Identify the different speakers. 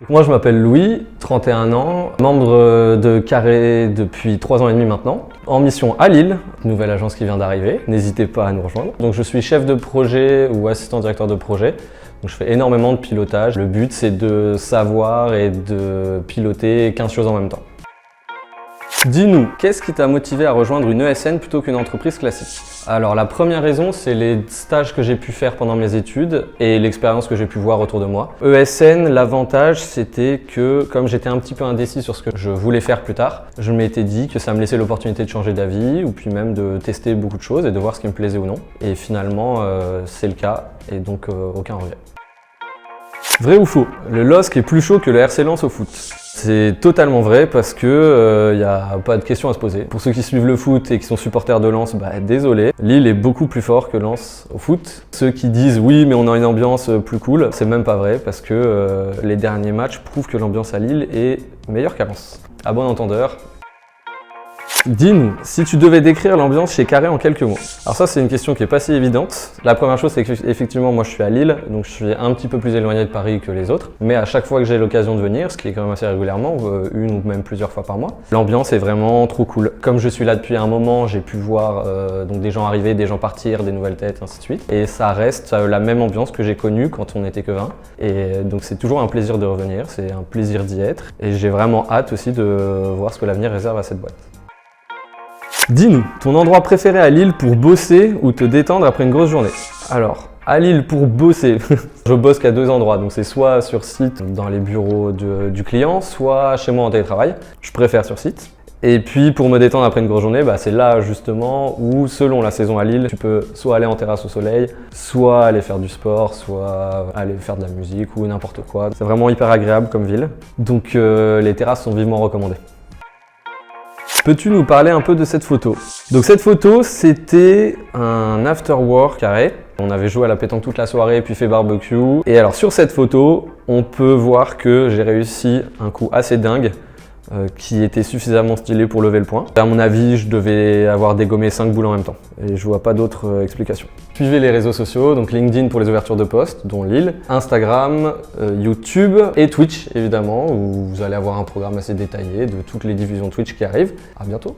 Speaker 1: Moi, je m'appelle Louis, 31 ans, membre de Carré depuis 3 ans et demi maintenant, en mission à Lille, nouvelle agence qui vient d'arriver, n'hésitez pas à nous rejoindre. Donc je suis chef de projet ou assistant directeur de projet, donc je fais énormément de pilotage. Le but, c'est de savoir et de piloter 15 choses en même temps. Dis-nous, qu'est-ce qui t'a motivé à rejoindre une ESN plutôt qu'une entreprise classique? Alors la première raison, c'est les stages que j'ai pu faire pendant mes études et l'expérience que j'ai pu voir autour de moi. ESN, l'avantage, c'était que comme j'étais un petit peu indécis sur ce que je voulais faire plus tard, je m'étais dit que ça me laissait l'opportunité de changer d'avis ou puis même de tester beaucoup de choses et de voir ce qui me plaisait ou non. Et finalement, c'est le cas et donc aucun regret. Vrai ou faux? Le LOSC est plus chaud que le RC Lens au foot. C'est totalement vrai parce que y a pas de question à se poser. Pour ceux qui suivent le foot et qui sont supporters de Lens, désolé. Lille est beaucoup plus fort que Lens au foot. Ceux qui disent oui mais on a une ambiance plus cool, c'est même pas vrai parce que les derniers matchs prouvent que l'ambiance à Lille est meilleure qu'à Lens. À bon entendeur. Dis-nous, si tu devais décrire l'ambiance chez Carré en quelques mots. Alors ça, c'est une question qui est pas si évidente. La première chose, c'est qu'effectivement, moi je suis à Lille, donc je suis un petit peu plus éloigné de Paris que les autres. Mais à chaque fois que j'ai l'occasion de venir, ce qui est quand même assez régulièrement, une ou même plusieurs fois par mois, l'ambiance est vraiment trop cool. Comme je suis là depuis un moment, j'ai pu voir donc des gens arriver, des gens partir, des nouvelles têtes, ainsi de suite. Et ça reste la même ambiance que j'ai connue quand on n'était que 20. Et donc c'est toujours un plaisir de revenir, c'est un plaisir d'y être. Et j'ai vraiment hâte aussi de voir ce que l'avenir réserve à cette boîte. Dis-nous, ton endroit préféré à Lille pour bosser ou te détendre après une grosse journée? Alors, à Lille pour bosser, je bosse qu'à 2 endroits, donc c'est soit sur site dans les bureaux du client, soit chez moi en télétravail. Je préfère sur site. Et puis pour me détendre après une grosse journée, c'est là justement où, selon la saison à Lille, tu peux soit aller en terrasse au soleil, soit aller faire du sport, soit aller faire de la musique ou n'importe quoi. C'est vraiment hyper agréable comme ville, donc les terrasses sont vivement recommandées. Peux-tu nous parler un peu de cette photo? Donc cette photo, c'était un after work Carré. On avait joué à la pétanque toute la soirée, puis fait barbecue. Et alors sur cette photo, on peut voir que j'ai réussi un coup assez dingue qui était suffisamment stylé pour lever le point. À mon avis, je devais avoir dégommé 5 boules en même temps. Et je vois pas d'autres explications. Suivez les réseaux sociaux, donc LinkedIn pour les ouvertures de postes, dont Lille, Instagram, YouTube et Twitch évidemment, où vous allez avoir un programme assez détaillé de toutes les diffusions Twitch qui arrivent. À bientôt!